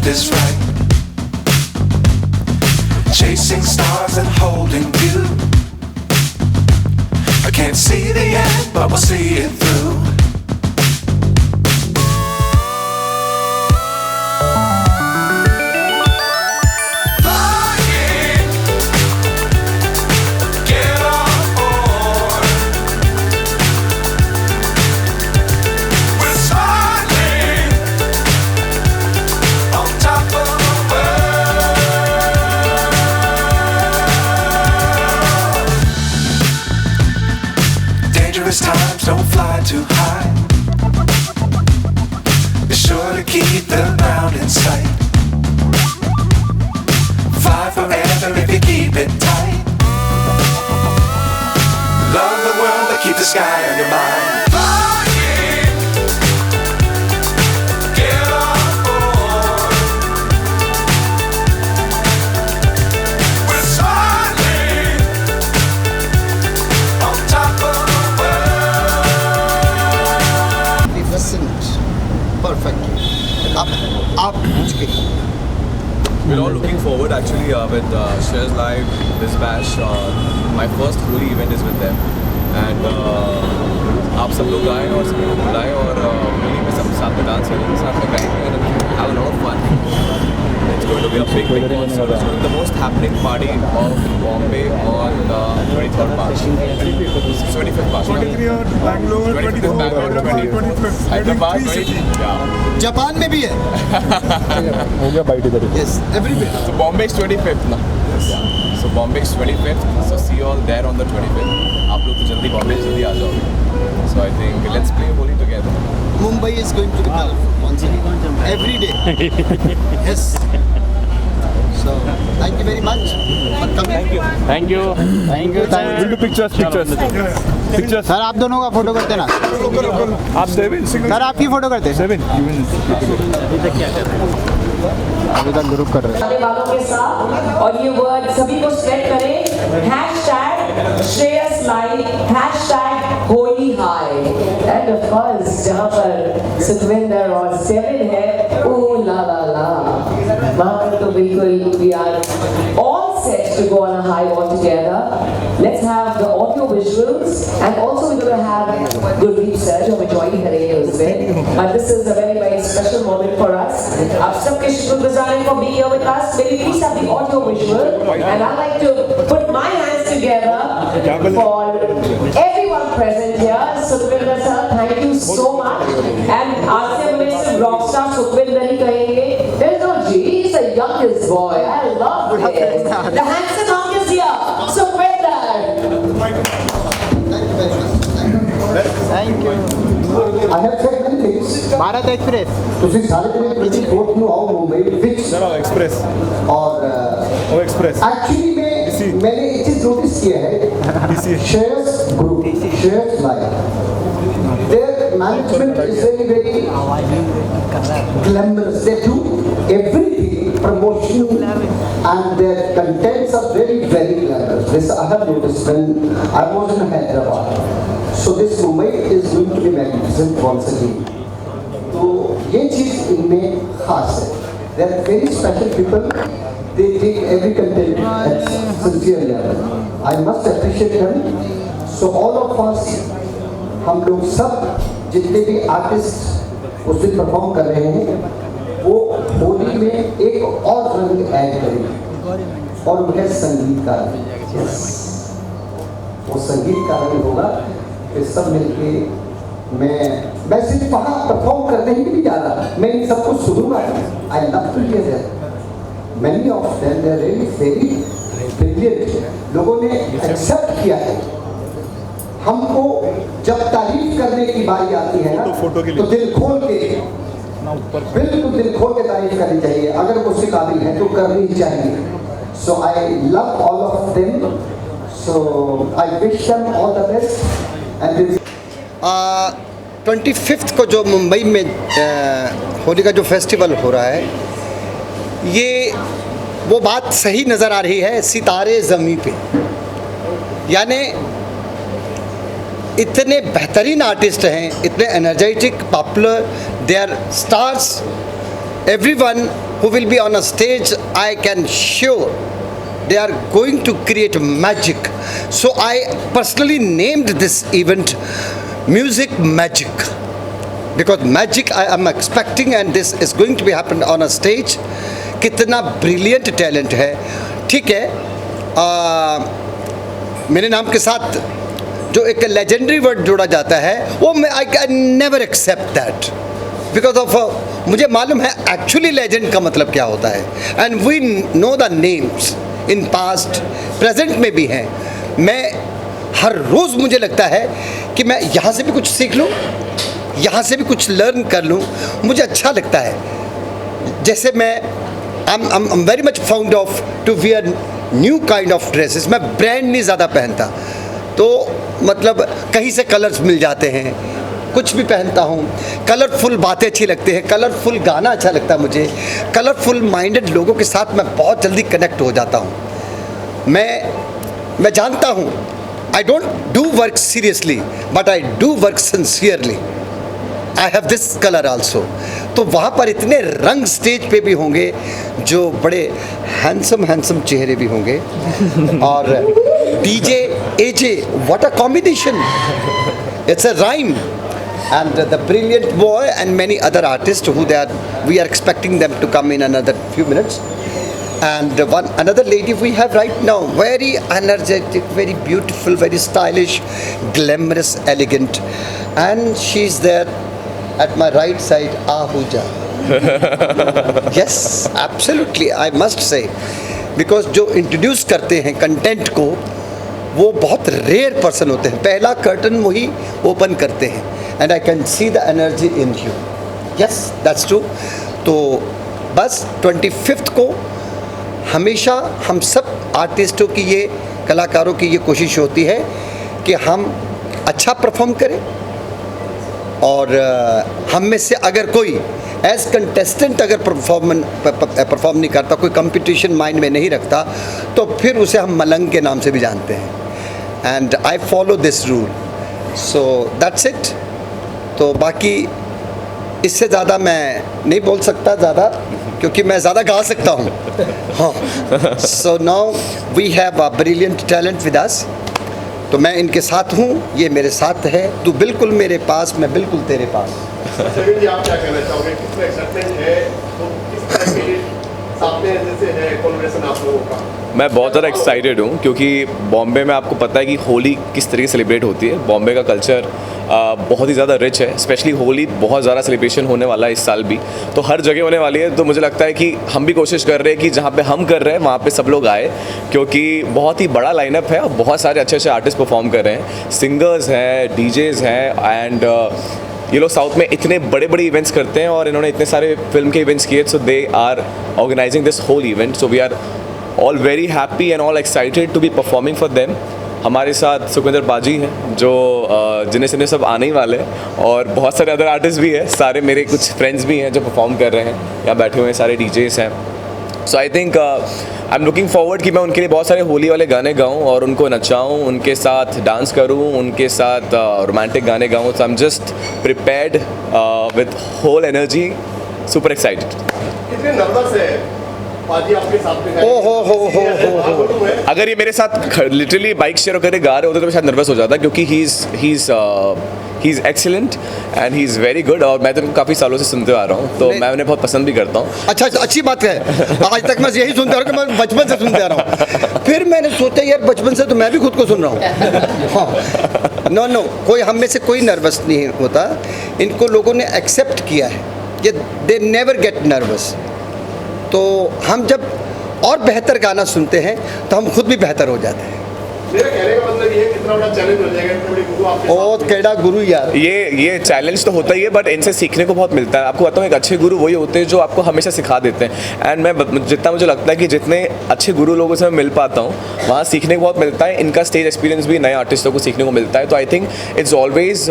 left is right. Chasing stars and holding you. I can't see the end, but we'll see it through. Times don't fly too high. Be sure to keep the ground in sight. Fly forever if you keep it tight. Love the world but keep the sky on your mind. We're all looking forward actually with Shares Live, Biz Bash. My first Holi event is with them. And आप सब लोग आए और सभी को बुलाए और होली में सब साथ में डांस करेंगे, साथ में गाएंगे and have a lot of fun. It's going to be a big concert. It's going to be the most happening party of Bombay on 23rd March. 25th March. 23 on Bangalore, 24 25th. Hyderabad, yeah. Japan में भी है हो गया bite इधर yes everywhere So Bombay is 25th ना. So Bombay is 25th. So see you all there on the 25th. आप लोग तो जल्दी बॉम्बे जल्दी आ जाओगे. So I think let's play Holi together. Mumbai is going to be colorful once again every day yes so thank you very much for coming thank you will do pictures sir आप दोनों का photo करते ना आप seven sir आपकी photo करते seven अभी तक ग्रुप कर रहे हैं आने वालों के साथ और ये वर्ड सभी को स्प्रेड करें #ShreyasLive #Holy High end of course जहाँ पर सुखविंदर और सेवन है ओ ला ला ला वहाँ पर तो बिल्कुल we are all set to go on a high all together. Let's have the audio visuals and also we're going to have Gurdeep sir जो हमें ज्वाइन करेंगे उसमें. But this is a very very special moment for us. आप सबके शुक्रगुजार हैं for being here with us. May we please have the audio visual and I'd like to put my hands together for everyone present here. Sukhvinder sir, thank you so much. And आसिया में सिर्फ rockstar Sukhvinder ही कहेंगे. There's no G, he's the youngest boy. I love it. The handsome hunk is here. Sukhvinder. Thank you I have said many things. Bharat express ਤੁਸੀਂ ਸਾਰੇ ਜਿਹੜੇ ਪਿੱਛੇ ਕੋਟ ਨੂੰ ਆਓ ਮੁੰਬਈ ਵਿੱਚ चलो एक्सप्रेस और ओ एक्सप्रेस एक्चुअली मैंने एक चीज नोटिस किया है shares group shares live their management is very glamorous. They do everything promotion and their contents are very glamorous. This I have noticed when I was in Hyderabad. So this Mumbai is going to be magnificent once again. तो ये चीज इनमें खास है. They are very special people. They take every content at sincere level. I must appreciate them. So all of us, हम लोग सब जितने भी आर्टिस्ट उस दिन परफॉर्म कर रहे हैं वो होली में एक और रंग ऐड करेंगे और वह संगीत का रंग. Yes. वो संगीत का रंग होगा. फिर सब मिलके मैं सिर्फ वहाँ परफॉर्म करने ही नहीं जा रहा, मैं इन सबको सुनूंगा. I love to hear that. Many of them they are really very brilliant. लोगों ने एक्सेप्ट किया है. हमको जब तारीफ करने की बारी आती है ना तो दिल खोल के बिल्कुल दिल खोल के तारीफ करनी चाहिए. अगर वो उसके काबिल है तो करनी चाहिए. So I love all of them. So I wish them all the best. And 25th को जो मुंबई में होली का जो फेस्टिवल हो रहा है ये वो बात सही नज़र आ रही है सितारे ज़मीं पे. यानी इतने बेहतरीन आर्टिस्ट हैं, इतने energetic popular, they are stars, everyone who will be on a stage, I can sure they are going to create magic. So I personally named this event Music Magic, because magic I am expecting, and this is going to be happen on a stage. कितना brilliant talent है, ठीक है। मेरे नाम के साथ जो एक लेजेंडरी वर्ड जोड़ा जाता है वो मैं I can never accept that, because of मुझे मालूम है एक्चुअली लेजेंड का मतलब क्या होता है, and we know the names in past present में भी हैं। मैं हर रोज़ मुझे लगता है कि मैं यहाँ से भी कुछ सीख लूँ, यहाँ से भी कुछ लर्न कर लूँ, मुझे अच्छा लगता है। जैसे मैं I'm very much fond of to wear new kind of dresses। मैं ब्रांड नहीं ज़्यादा पहनता, तो मतलब कहीं से कलर्स मिल जाते हैं, कुछ भी पहनता हूँ। कलरफुल बातें अच्छी लगती हैं, कलरफुल गाना अच्छा लगता है मुझे, कलरफुल माइंडेड लोगों के साथ मैं बहुत जल्दी कनेक्ट हो जाता हूँ। मैं जानता हूँ I don't do work seriously but I do work sincerely. I have this colour also. तो वहाँ पर इतने रंग स्टेज पे भी होंगे जो बड़े हैंडसम चेहरे भी होंगे, और DJ AJ, what a combination, it's a rhyme, and the brilliant boy and many other artists we are expecting them to come in another few minutes. And another lady we have right now, very energetic, very beautiful, very stylish, glamorous, elegant, and she's there at my right side, Ahuja. Yes, absolutely, I must say, because जो introduce करते हैं content को वो बहुत rare person होते हैं, पहला curtain वही ओपन करते हैं, and I can see the energy in you. Yes, that's true. तो बस 25 को हमेशा हम सब आर्टिस्टों की, ये कलाकारों की ये कोशिश होती है कि हम अच्छा परफॉर्म करें, और हम में से अगर कोई एज कंटेस्टेंट अगर परफॉर्म नहीं करता, कोई कंपटीशन माइंड में नहीं रखता, तो फिर उसे हम मलंग के नाम से भी जानते हैं। And I follow this rule, so that's it. तो बाकी इससे ज़्यादा मैं नहीं बोल सकता ज़्यादा, क्योंकि मैं ज़्यादा गा सकता हूँ। हाँ, so now we have a brilliant talent with us. तो मैं इनके साथ हूँ, ये मेरे साथ है। तू बिल्कुल मेरे पास, मैं बिल्कुल तेरे पास। समीर जी, आप क्या कहना चाहोगे? कितना एक्साइटमेंट है, तो किस तरह के साथ में जैसे है कोलैबोरेशन आप लोगों का? मैं बहुत ज़्यादा एक्साइटेड हूँ, क्योंकि बॉम्बे में आपको पता है कि होली किस तरीके से सेलिब्रेट होती है। बॉम्बे का कल्चर बहुत ही ज़्यादा रिच है, स्पेशली होली बहुत ज़्यादा सेलिब्रेशन होने वाला है इस साल भी, तो हर जगह होने वाली है। तो मुझे लगता है कि हम भी कोशिश कर रहे हैं कि जहाँ पे हम कर रहे हैं वहाँ पे सब लोग आए, क्योंकि बहुत ही बड़ा लाइनअप है और बहुत सारे अच्छे आर्टिस्ट परफॉर्म कर रहे हैं, सिंगर्स हैं, डीजेज हैं, एंड ये लोग साउथ में इतने बड़े बड़े इवेंट्स करते हैं और इन्होंने इतने सारे फिल्म के इवेंट्स किए, so they are organizing this whole event. So we are all very happy and all excited to be performing for them. हमारे साथ सुखविंदर बाजी हैं जो जिन्हें सब आने ही वाले हैं, और बहुत सारे अदर आर्टिस्ट भी हैं, सारे मेरे कुछ फ्रेंड्स भी हैं जो परफॉर्म कर रहे हैं, यहाँ बैठे हुए हैं सारे डीजेस हैं। So I think I am looking forward कि मैं उनके लिए बहुत सारे होली वाले गाने गाऊँ और उनको नचाऊँ, उनके साथ डांस करूँ, उनके साथ रोमांटिक गाने गाऊँ। So I am just prepared with whole energy, super excited. कितने नर्वस है पाजी आपके साथ में? हो। अगर ये मेरे साथ लिटरली बाइक शेयर करके गा रहे होते तो मैं शायद नर्वस हो जाता, क्योंकि he is excellent and he is very good, और मैं तो काफ़ी सालों से सुनते आ रहा हूँ, तो मैं उन्हें बहुत पसंद भी करता हूँ। अच्छा, अच्छी बात है। आज तक मैं यही सुनता रहा, कि मैं बचपन से सुनते आ रहा हूँ। फिर मैंने सोचा यार बचपन से तो मैं भी खुद को सुन रहा हूँ। हाँ, नो, कोई हम में से कोई नर्वस नहीं होता, इनको लोगों ने एक्सेप्ट किया है, ये दे नेवर गेट नर्वस। तो हम जब और बेहतर गाना सुनते हैं तो हम खुद भी बेहतर हो जाते हैं। मेरा कहने का मतलब ये कितना बड़ा चैलेंज हो जाएगा, इतने बड़े गुरु आपके साथ। और केड़ा गुरु यार, ये चैलेंज तो होता ही है, बट इनसे सीखने को बहुत मिलता है। आपको बताऊँ, एक अच्छे गुरु वही होते हैं जो आपको हमेशा सिखा देते हैं, एंड मैं जितना मुझे लगता है कि जितने अच्छे गुरु लोगों से मैं मिल पाता हूँ वहाँ सीखने को बहुत मिलता है। इनका स्टेज एक्सपीरियंस भी नए आर्टिस्टों को सीखने को मिलता है। तो I think it's always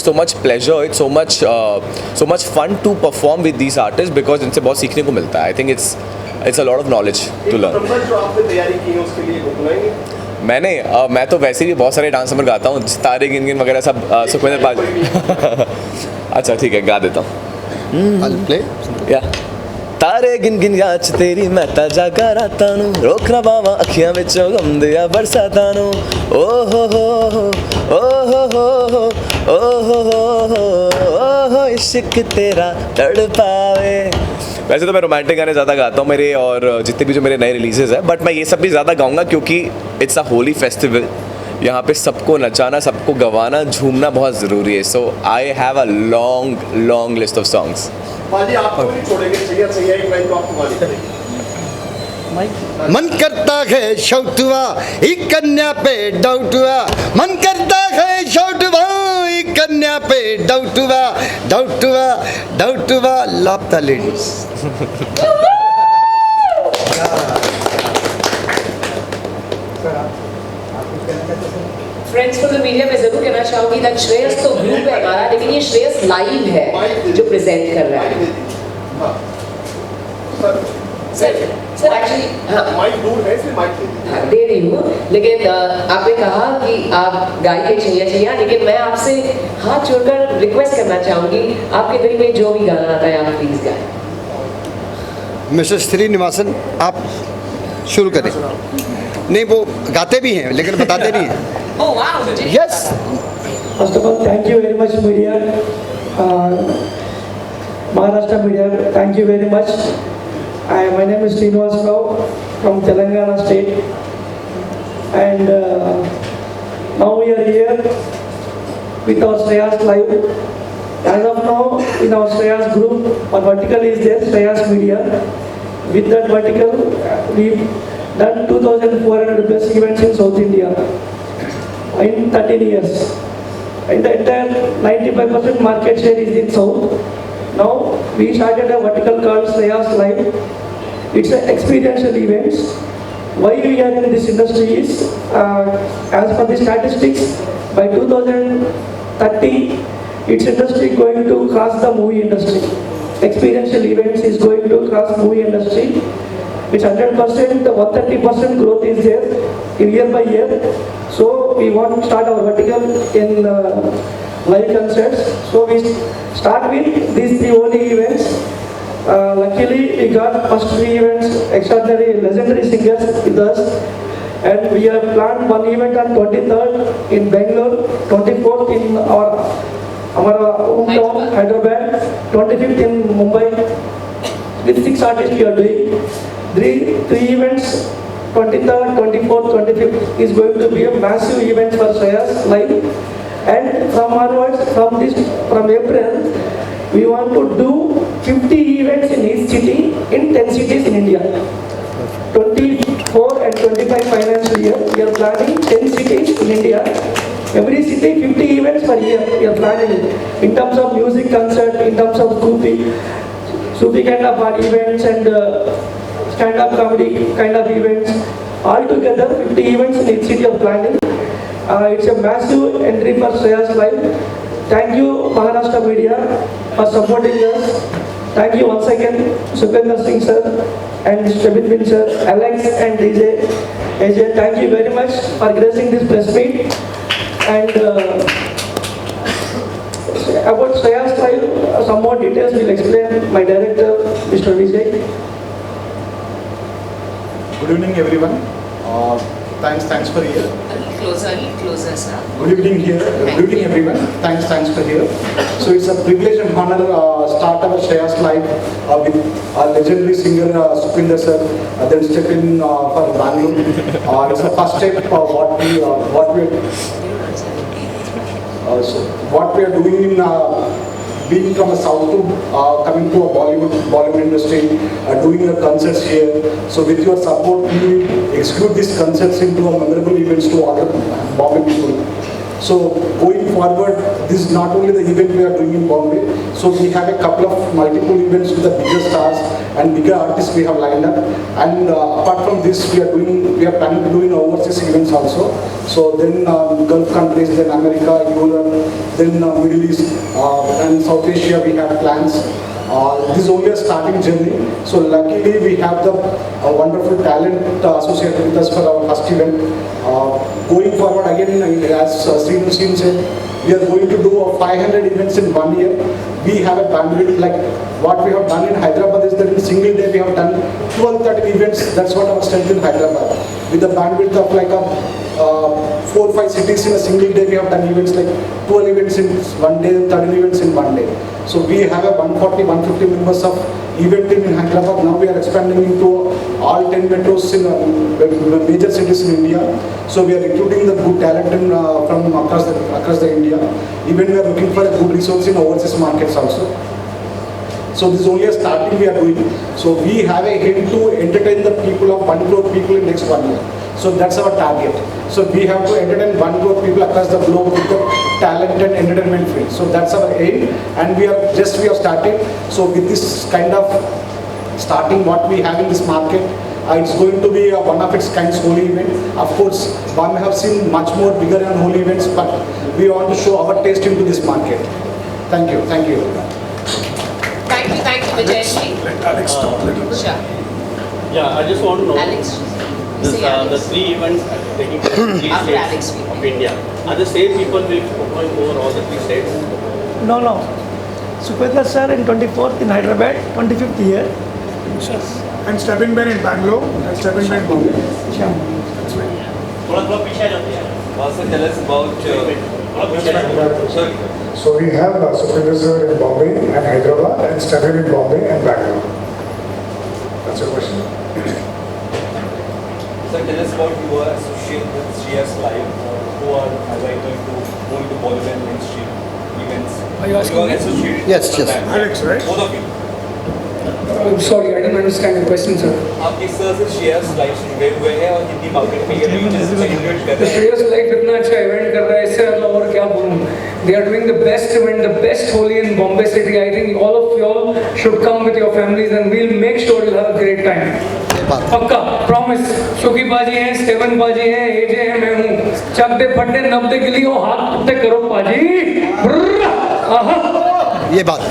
so much pleasure, it's so much fun to perform with these artist, because इनसे बहुत सीखने को मिलता है। I think it's a lot of knowledge to learn. जो आपने तैयारी की है उसके लिए बुलाएंगे? मैं तो वैसे भी बहुत सारे डांस नंबर गाता हूँ, तारे गिन गिन वगैरह सब सुखविंदर बाजी। अच्छा ठीक है, गा देता हूँ। I'll play. या ਤਾਰੇ ਗਿਣ ਗਿਣ ਯਾਦ 'ਚ ਤੇਰੀ ਮੈਂ ਤਾਂ ਜਾਗਾ ਰਾਤਾਂ ਨੂੰ ਰੋਕ ਨਾ ਪਾਵਾਂ ਅੱਖੀਆਂ ਵਿੱਚੋਂ ਗਮਦੇ ਆ ਬਰਸਾਤਾਂ ਨੂੰ ਓ ਹੋ ਹੋ ਓ ਹੋ ਹੋ ਓ ਹੋ हो इश्क तेरा तड़पावे। वैसे तो मैं रोमांटिक गाने ज़्यादा गाता हूँ मेरे, और जितने भी जो मेरे नए रिलीजेस हैं, बट मैं ये सब भी ज़्यादा गाऊंगा क्योंकि इट्स अ होली फेस्टिवल। यहाँ पे सबको नचाना, सबको गवाना, झूमना बहुत ज़रूरी है। So I have a long long list of songs. बाजी आपको नहीं छोड़ेंगे, सैया सैया एक लाइन तो आपको गानी पड़ेगी। मन करता है शौटुआ एक कन्या पे डाउटुआ, मन करता है शौटुआ एक कन्या पे डाउटुआ, डाउटुआ डाउटुआ लापता ladies. Friends for the media में जरूर कहना चाहूंगी दैट श्रेयस तो ग्रुप है हमारा, लेकिन ये श्रेयस लाइव है जो प्रेजेंट कर रहा है। सर एक्चुअली हाँ माइक दूर है इसलिए माइक दे दीजिए। हाँ, दे रही हूँ, लेकिन आपने कहा कि आप गाय के छैया छैया, लेकिन मैं आपसे हाथ जोड़कर रिक्वेस्ट करना चाहूँगी आपके दिल में जो भी गाना आता है आप प्लीज गाएं। मिस्टर श्रीनिवासन आप शुरू करें। नहीं वो गाते भी हैं लेकिन बताते नहीं हैं। Oh wow, yes First of all, thank you very much, media. Maharashtra media, thank you very much. My name is Srinivas Rao from Telangana state, and now we are here with our Shreyas Live. As of now, in our Shreyas group, one vertical is there, Shreyas Media. With that vertical, we've done 2,400 plus events in South India in 13 years. And the entire 95% market share is in South. Now we started a vertical called Shreyas Live. It's an experiential events. Why we are in this industry is, as per the statistics, by 2030, its industry going to cross the movie industry. Experiential events is going to cross movie industry. It's 100%, 130% growth is there year by year. So we want to start our vertical in live concerts. So we start with these 3 only events. Luckily we got first 3 events extraordinary legendary singers with us, and we have planned one event on 23rd in Bangalore, 24th in our hometown Hyderabad, 25th in Mumbai. With 6 artists we are doing. 3 events, 23rd, 24th, 25th is going to be a massive event for Shreyas Live. And from onwards, from April, we want to do 50 events in each city in 10 cities in India. 24 and 25 financial year, we are planning 10 cities in India. Every city 50 events per year we are planning, in terms of music concert, in terms of Sufi kind of events, and stand-up comedy kind of events. All together 50 events in each city of planning. It's a massive entry for Shreyas Live. Thank you Maharashtra media for supporting us. Thank you once again Sukhvinder Singh sir and Shabit Bin sir, Alex and DJ AJ. Thank you very much for gracing this press meet. And about Shreyas Live, some more details will explain my director Mr. Vijay. Good evening everyone. Thanks for here. Closer sir. Good evening here. Good evening everyone. Thanks for here. So it's a privilege and honor start our Shreyas Live with our legendary singer Sukhvinder sir. Then step in for Bangalore. It's the first step what we are doing in being from a south to coming to a Bollywood industry, doing the concerts here. So with your support, we will execute these concerts into a memorable events to other Bombay people. So going forward, this is not only the event we are doing in Bombay. So we have a couple of multiple events with the bigger stars and bigger artists we have lined up. And apart from this, we are planning to do in overseas events also. So then Gulf countries, then America, Europe, then Middle East and South Asia we have plans. This is only a starting journey. So luckily we have the wonderful talent associated with us for our first event. Going forward again, as Srinu said, we are going to do 500 events in 1 year. We have a bandwidth like what we have done in Hyderabad is that in single day we have done 12-13 events. That's what our strength in Hyderabad. With the bandwidth of like 4 or 5 cities in a single day, we have done events like 12 events in 1 day, 13 events in 1 day. So we have a 140-150 members of event team in Hyderabad. Now we are expanding into all 10 metros in major cities in India. So we are recruiting the good talent from across the India. Even we are looking for a good resource in overseas markets also. So this is only a starting we are doing. So we have a aim to entertain the people of 1 crore people in next 1 year. So that's our target. So we have to entertain 1 crore people across the globe with the talent and entertainment field. So that's our aim, and we have started. So with this kind of starting what we have in this market, it's going to be one of its kind holy event. Of course, one may have seen much more bigger and holy events, but we want to show our taste into this market. Thank you. Thank you, Vijay. Let Alex talk a little bit. Sure. Yeah, I just want to know Alex. this, Say Alex. the 3 events taking place in 3 After Alex, states we- of India. Are the same people will perform over all the 3 states? No. Supendra sir in 24th in Hyderabad, 25th here. And Stepping Ben in Bangalore and Stepping Ben in Bombay. थोड़ा पीछे आ जाते हैं. Also tell us about थोड़ा पीछे आ जाते हैं. Sorry. So we have Supendra sir in Bombay and Hyderabad and Stepping in Bombay and Bangalore. That's your question. So tell us about your association with Shreyas Live, who are going to Bollywood and mainstream events. Are you asking me? associated Yes, with yes. that. Alex, right? Both of you. Sorry, I didn't understand your question, sir. आप किस तरह से Shreyas Live से जुड़े हुए हैं और Hindi market में ये रीच सेलिब्रेट कर रहे हैं? श्रेयस लाइफ इतना अच्छा इवेंट कर रहा है, इससे ज़्यादा और क्या बोलूँ. They are doing the best event, the best Holi in Bombay city. I think all of you all should come with your families and we'll make sure you'll have a great time. पक्का, promise. सुखी बाजी हैं, Stephen बाजी हैं, एजे हैं, मैं हूँ. चक दे फटने नब दे गिली हो, हाथ पुट्टे करो पाजी. आहा. ये बात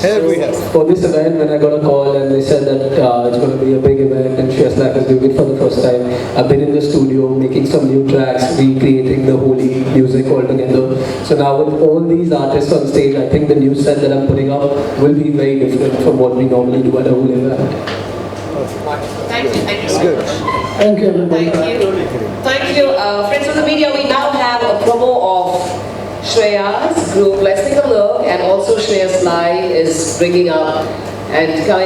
here we have. For this event, when I got a call and they said that it's going to be a big event and Shreyas Live is doing it for the first time, I've been in the studio making some new tracks, recreating the Holi music altogether. So now with all these artists on stage, I think the new set that I'm putting up will be very different from what we normally do at a Holi event. Thank you so much. Thank you, everybody. Thank you. Friends of the media, we now have a promo of Shreya's group. Let's take a look. And also Shreyas Live is bringing up and kind